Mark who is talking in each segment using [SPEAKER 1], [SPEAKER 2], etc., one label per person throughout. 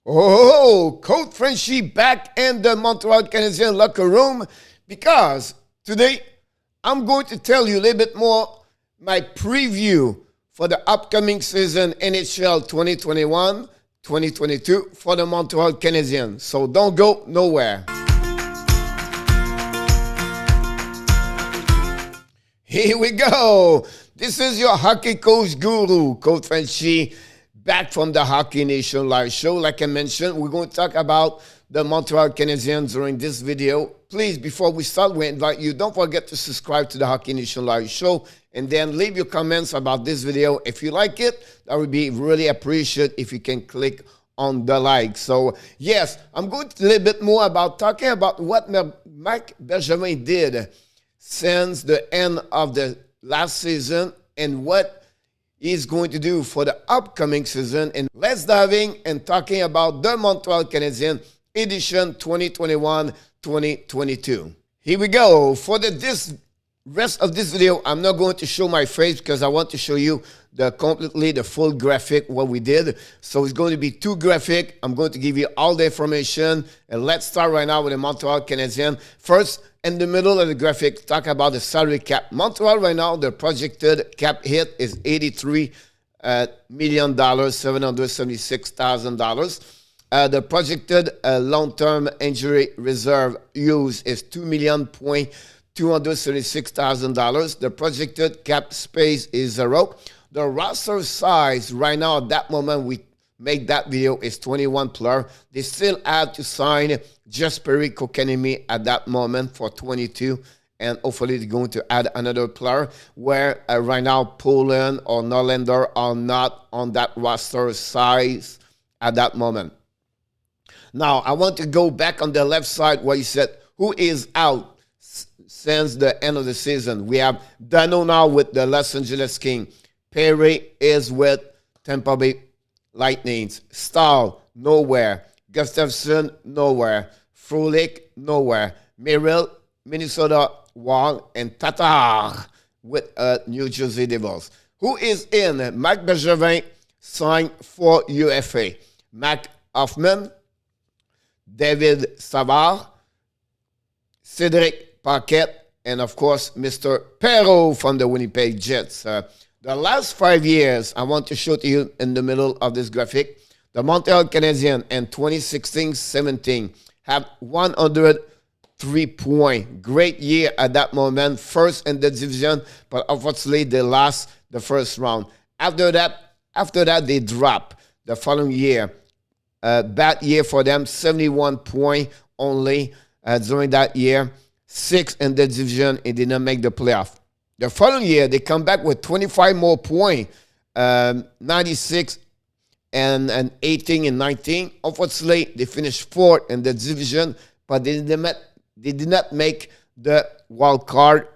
[SPEAKER 1] Oh, Coach Frenchy back in the Montreal Canadiens locker room because today I'm going to tell you a little bit more my preview for the upcoming season NHL 2021-2022 for the Montreal Canadiens. So don't go nowhere. Here we go. This is your hockey coach guru, Coach Frenchy, back from the Hockey Nation Live Show. Like I mentioned, we're going to talk about the Montreal Canadiens during this video. Please, before we start, we invite you, don't forget to subscribe to the Hockey Nation Live Show and then leave your comments about this video. If you like it, that would be really appreciated if you can click on the like. So, yes, I'm going to a little bit more about talking about what Marc Bergevin did since the end of the last season and what he's going to do for the upcoming season. And let's dive in and talking about the Montreal Canadiens edition 2021-2022. Here we go. For this rest of this video, I'm not going to show my face because I want to show you the full graphic, what we did. So it's going to be two graphic. I'm going to give you all the information. And let's start right now with the Montreal Canadiens. First, in the middle of the graphic, talk about the salary cap. Montreal right now, the projected cap hit is $83 million, $776,000. The projected long-term injury reserve use is $2,276,000. The projected cap space is 0. The roster size right now at that moment we make that video is 21 players. They still have to sign Jesperi Kotkaniemi at that moment for 22, and hopefully they're going to add another player where right now Poland or Norlander are not on that roster size at that moment. Now, I want to go back on the left side where you said, who is out since the end of the season? We have Dano now with the Los Angeles Kings. Perry is with Tampa Bay Lightning. Stahl, nowhere. Gustafsson, nowhere. Frolic, nowhere. Merrill, Minnesota Wild, and Tatar with New Jersey Devils. Who is in? Marc Bergevin signed for UFA. Mac Hoffman, David Savard, Cedric Paquette, and of course, Mr. Perreault from the Winnipeg Jets. The last 5 years, I want to show to you in the middle of this graphic, the Montreal Canadiens in 2016-17 have 103 points. Great year at that moment, first in the division, but unfortunately they lost the first round. After that, they dropped the following year. Bad year for them, 71 points only during that year. 6th in the division, and did not make the playoff. The following year, they come back with 25 more points, 96 and 18 and 19. Unfortunately, they finished 4th in the division, but they did not make the wild card,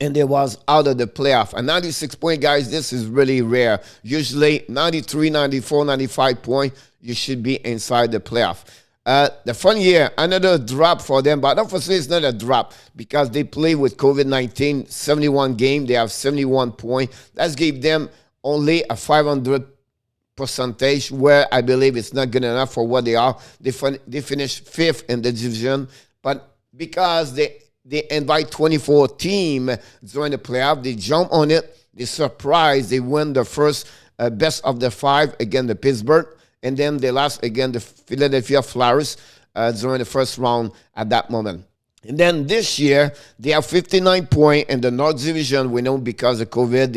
[SPEAKER 1] and they was out of the playoff. And 96 point, guys, this is really rare. Usually 93, 94, 95 points, you should be inside the playoff. The following year, another drop for them, but unfortunately it's not a drop because they play with COVID-19, 71 game, they have 71 points. That gave them only a 500 percentage, where I believe it's not good enough for what they are. They finished 5th in the division, but because they invite 24 team during the playoff, they jump on it, they surprise, they win the first best of the 5 against the Pittsburgh. And then they lost again the Philadelphia Flyers during the first round at that moment. And then this year, they have 59 points in the North Division. We know because of COVID,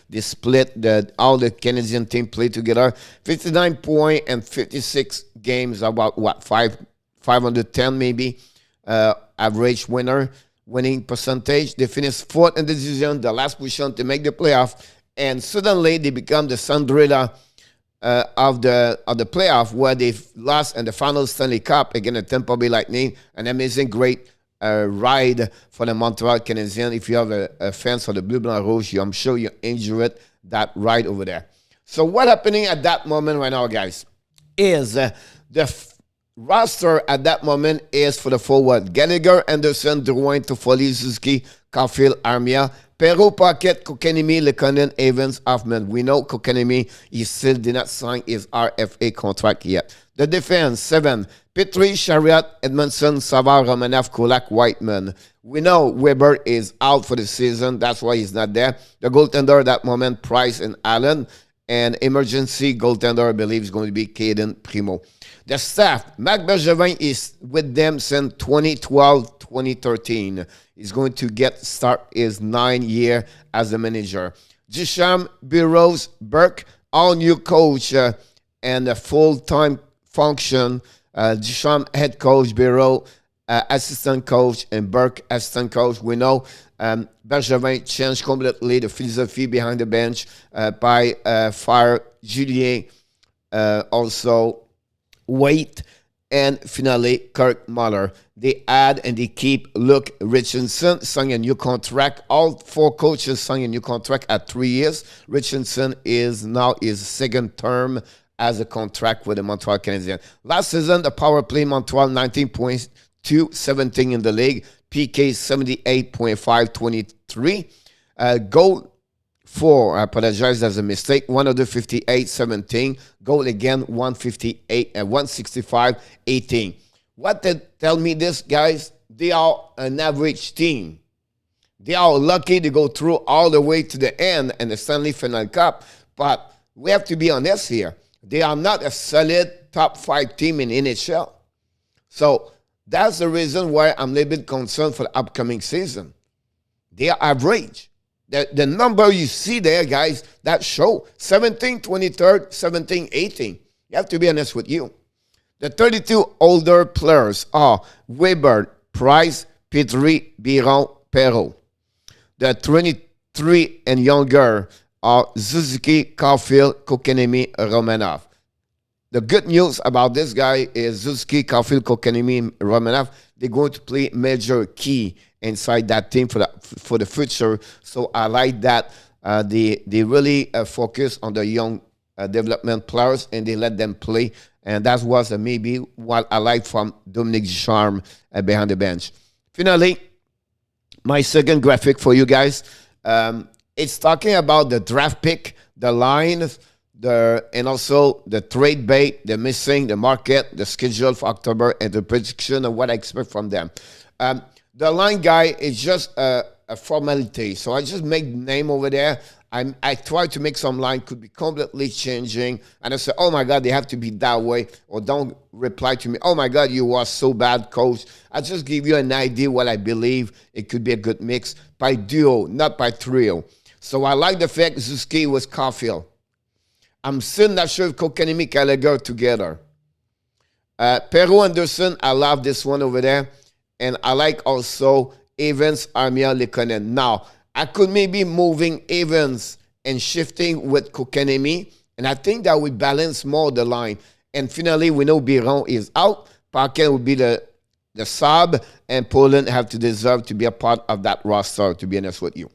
[SPEAKER 1] they split, all the Canadian team play together. 59 points and 56 games, about what, 510 maybe, average winning percentage. They finished 4th in the division, the last position to make the playoff. And suddenly, they become the Cinderella of the playoff, where they lost in the final Stanley Cup against the Tampa Bay Lightning. An amazing, great ride for the Montreal Canadiens. If you have a fans for the Bleu Blanc Rouge, I'm sure you enjoyed that ride over there. So what happening at that moment right now, guys, is the roster at that moment is for the forward: Gallagher, Anderson, Drouin, Toffoli, Suzuki, Caulfield, Armia, Perrault, Paquette, Kotkaniemi, Lekonen, Evans, Hoffman. We know Kotkaniemi, he still did not sign his RFA contract yet. The defense: 7, Petrie, Chariot, Edmondson, Savard, Romanov, Kulak, Whiteman. We know Weber is out for the season. That's why he's not there. The goaltender at that moment, Price and Allen. And emergency goaltender, I believe, is going to be Caden Primo. The staff: Marc Bergevin is with them since 2012, 2013. He's going to start his 9-year as a manager. Duchamp, Burroughs, Burke, all new coach and a full-time function. Duchamp, head coach, Burroughs, assistant coach, and Burke, assistant coach. We know Bergevin changed completely the philosophy behind the bench by fire Julien, also Waite, and finally Kirk Muller. They add and they keep Luke Richardson, signed a new contract. All 4 coaches signed a new contract at 3 years. Richardson is now his second term as a contract with the Montreal Canadiens. Last season, the power play, Montreal 19 points, 217 in the league. PK 78.5, 23. Goal for, I apologize, that's a mistake, 158, 17. Goal again, 158, 165, 18. What they tell me this, guys? They are an average team. They are lucky to go through all the way to the end and the Stanley Final Cup. But we have to be honest here. They are not a solid top 5 team in NHL. So that's the reason why I'm a little bit concerned for the upcoming season. They are average. The number you see there, guys, that show 17, 23rd, 17, 18. You have to be honest with you. The 32 older players are Weber, Price, Petrie, Biron, Perrault. The 23 and younger are Suzuki, Caulfield, Kotkaniemi, Romanov. The good news about this guy is Suzuki, Caulfield, Kotkaniemi, Romanov, they're going to play major key inside that team for the future. So I like that they really focus on the young development players and they let them play. And that was maybe what I like from Dominique Ducharme behind the bench. Finally, my second graphic for you guys. It's talking about the draft pick, the lines, and also the trade bait, the missing, the market, the schedule for October, and the prediction of what I expect from them. The line guy is just a formality. So I just make the name over there. I try to make some line could be completely changing. And I say, oh my God, they have to be that way. Or don't reply to me, oh my God, you are so bad, coach. I just give you an idea what I believe. It could be a good mix by duo, not by trio. So I like the fact Suzuki was Caulfield. I'm still not sure if Kotkaniemi, Gallagher together. Perrault, Anderson, I love this one over there. And I like also Evans, Armia, Lekonen. Now, I could maybe moving Evans and shifting with Kotkaniemi. And I think that would balance more the line. And finally, we know Biron is out. Parker will be the sub. And Poland have to deserve to be a part of that roster, to be honest with you.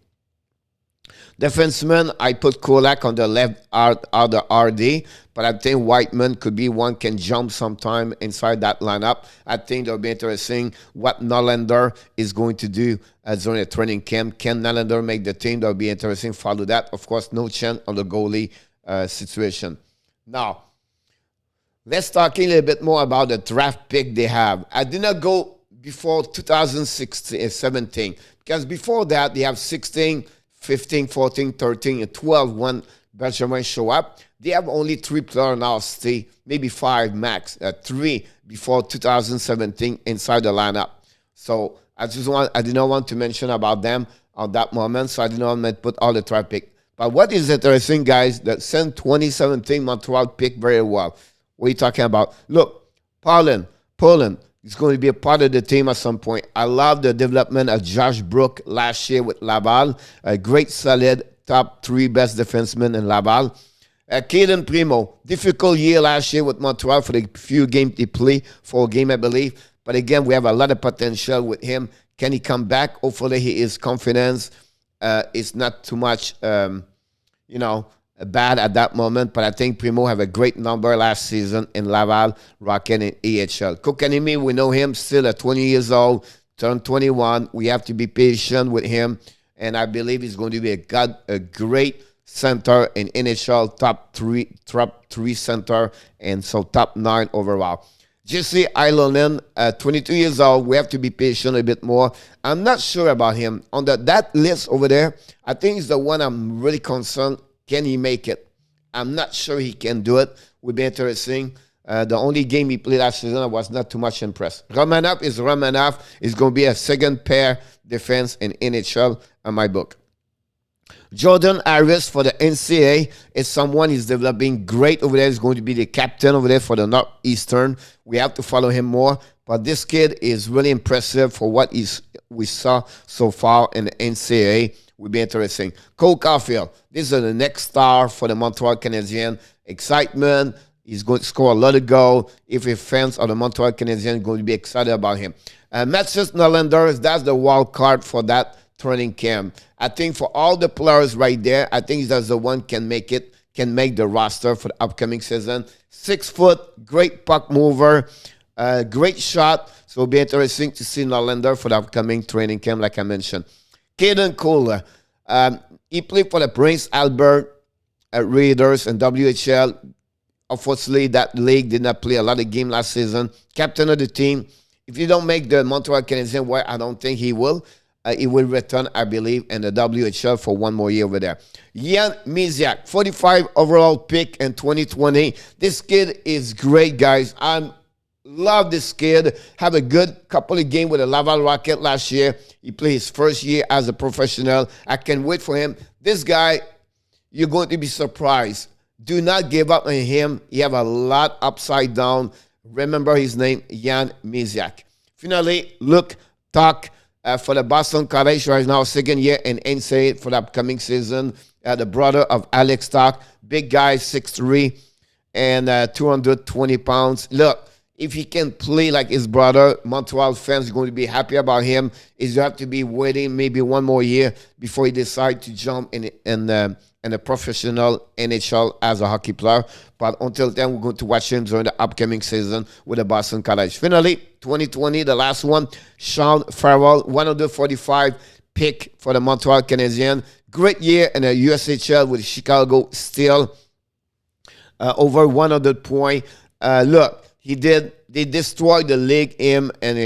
[SPEAKER 1] Defenseman, I put Kulak on the left other RD, but I think Whiteman could be one can jump sometime inside that lineup. I think it'll be interesting what Nylander is going to do during the training camp. Can Nylander make the team? That'll be interesting. Follow that. Of course, no chance on the goalie situation. Now, let's talk a little bit more about the draft pick they have. I did not go before 2016 and 17 because before that they have 16, 15, 14, 13, and 12 when Bergevin show up. They have only 3 players now stay, maybe 5 max, 3 before 2017 inside the lineup. So I did not want to mention about them at that moment, so I did not want to put all the draft pick. But what is interesting, guys, that since 2017 Montreal picked very well. What are you talking about? Look, Poland is going to be a part of the team at some point. I love the development of Josh Brook last year with Laval. A great, solid, top 3 best defensemen in Laval. Caden Primo, difficult year last year with Montreal for the few games he played, 4 games, I believe. But again, we have a lot of potential with him. Can he come back? Hopefully, his confidence is not too much, bad at that moment, but I think Primo have a great number last season in Laval, Rocket, and AHL. Kokanemi, we know him still at 20 years old, turned 21. We have to be patient with him, and I believe he's going to be a great center in NHL, top three center, and so top 9 overall. Jesse Ilonen, 22 years old. We have to be patient a bit more. I'm not sure about him. On that list over there, I think he's the one I'm really concerned. Can he make it? I'm not sure he can do it. Would be interesting. The only game he played last season, I was not too much impressed. Romanov is Romanov. Is going to be a second pair defense in NHL in my book. Jordan Harris for the NCAA is someone he's developing great over there. He's going to be the captain over there for the Northeastern. We have to follow him more. But this kid is really impressive for what we saw so far in the NCAA. Will be interesting. Cole Caulfield, this is the next star for the Montreal Canadiens. Excitement. He's going to score a lot of goals. If you're fans of the Montreal Canadiens, going to be excited about him. Matthews Nylander, that's the wild card for that training camp. I think for all the players right there, I think that's the one can make the roster for the upcoming season. 6 foot, great puck mover, great shot. So it'll be interesting to see Nylander for the upcoming training camp, like I mentioned. Caden Cole, he played for the Prince Albert Raiders and WHL. Unfortunately, that league did not play a lot of games last season. Captain of the team. If you don't make the Montreal Canadiens, well, I don't think he will. He will return, I believe, in the WHL for one more year over there. Jan Mysak, 45 overall pick in 2020. This kid is great, guys. I love this kid. Have a good couple of games with the Laval Rocket last year. He played his first year as a professional. I can't wait for him. This guy, you're going to be surprised. Do not give up on him. He have a lot upside down. Remember his name, Jan Mysak. Finally, Luke Tuck for the Boston College right now, second year in NCAA for the upcoming season. The brother of Alex Tuck. Big guy, 6'3", and 220 pounds. Look, if he can play like his brother, Montreal fans are going to be happy about him. Is you have to be waiting maybe one more year before he decides to jump in a professional NHL as a hockey player. But until then, we're going to watch him during the upcoming season with the Boston College. Finally, 2020, the last one, Sean Farrell, 145 pick for the Montreal Canadiens. Great year in the USHL with Chicago still over 100 points. Look, they destroyed the league, him and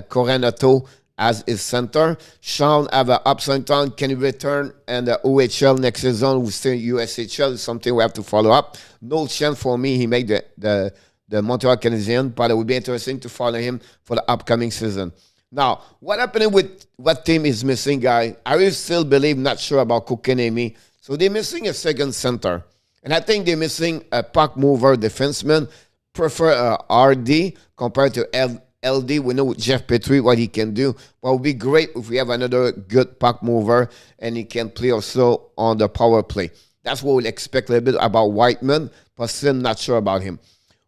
[SPEAKER 1] Coronato as his center. Sean have an upside down. Can he return in the OHL next season? We still USHL is something we have to follow up. No chance for me. He made the Montreal Canadiens, but it would be interesting to follow him for the upcoming season. Now, what happening with what team is missing, guys? I will still believe, not sure about Kokanemi. So they're missing a second center. And I think they're missing a puck mover defenseman. Prefer RD compared to LD. We know with Jeff Petrie what he can do. But it would be great if we have another good puck mover and he can play also on the power play. That's what we'll expect a little bit about Whiteman, but still not sure about him.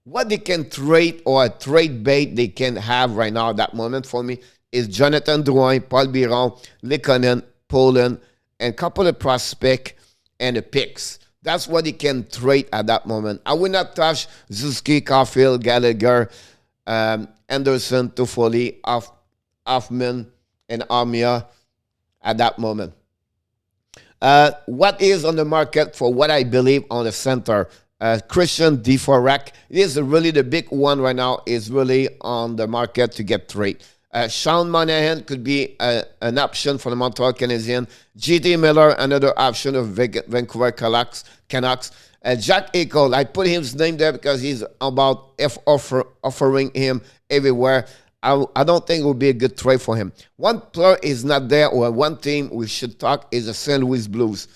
[SPEAKER 1] What they can trade or a trade bait they can have right now at that moment for me is Jonathan Drouin, Paul Biron, Lekonen, Poland, and a couple of prospects and the picks. That's what he can trade at that moment. I will not touch Zuski, Caulfield, Gallagher, Anderson, Toffoli, Hoffman, and Armia at that moment. What is on the market for what I believe on the center? Christian Dvorak. This is really the big one right now. Is really on the market to get trade. Sean Monahan could be an option for the Montreal Canadiens. J.D. Miller, another option of Vancouver Canucks. Jack Eichel, I put his name there because he's about offering him everywhere. I don't think it would be a good trade for him. One player is not there, or one team we should talk is the St. Louis Blues.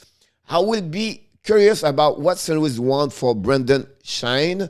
[SPEAKER 1] I will be curious about what St. Louis want for Brendan Shine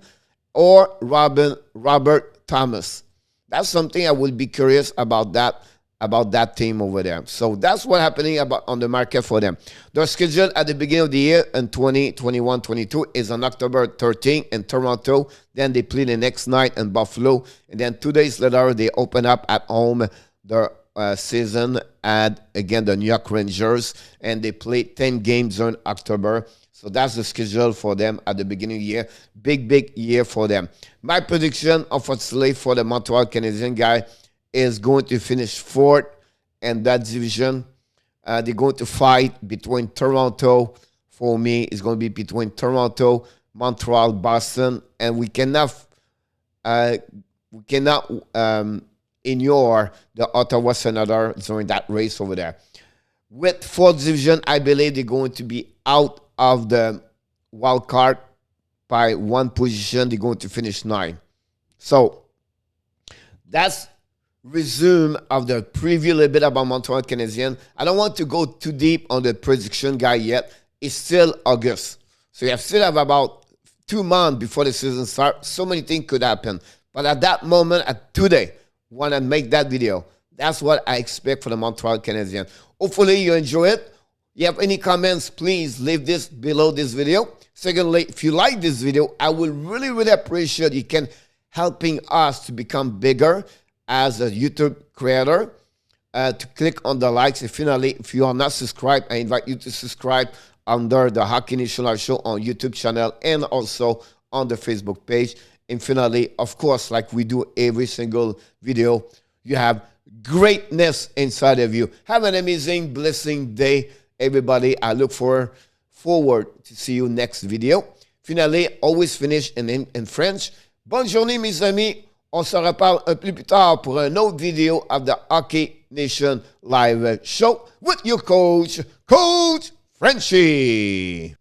[SPEAKER 1] or Robert Thomas. That's something I would be curious about that team over there. So that's what's happening on the market for them. Their schedule at the beginning of the year in 2021-22 is on October 13th in Toronto. Then they play the next night in Buffalo. And then 2 days later, they open up at home their season at, again, the New York Rangers. And they play 10 games in October. So that's the schedule for them at the beginning of the year. Big year for them. My prediction, unfortunately, for the Montreal Canadiens guy is going to finish fourth in that division. They're going to fight between Toronto. For me, it's going to be between Toronto, Montreal, Boston, and we cannot ignore the Ottawa Senators during that race over there. With fourth division, I believe they're going to be out of the wild card by one position. They're going to finish 9. So that's resume of the preview a little bit about Montreal Canadiens. I don't want to go too deep on the prediction guy yet. It's still August. So you still have about 2 months before the season starts. So many things could happen. But at that moment, at today, when I make that video, that's what I expect for the Montreal Canadiens. Hopefully you enjoy it. You have any comments, please leave this below this video. Secondly, if you like this video, I will really appreciate you can helping us to become bigger as a YouTube creator. To click on the likes. And finally, if you are not subscribed, I invite you to subscribe under the Hockey National Show on YouTube channel and also on the Facebook page. And finally, of course, like we do every single video, you have greatness inside of you. Have an amazing, blessing day, everybody. I look forward to see you next video. Finally, always finish in French. Bonne journée, mes amis. On se reparle un peu plus tard pour un autre vidéo of the Hockey Nation Live Show with your coach, Coach Frenchy.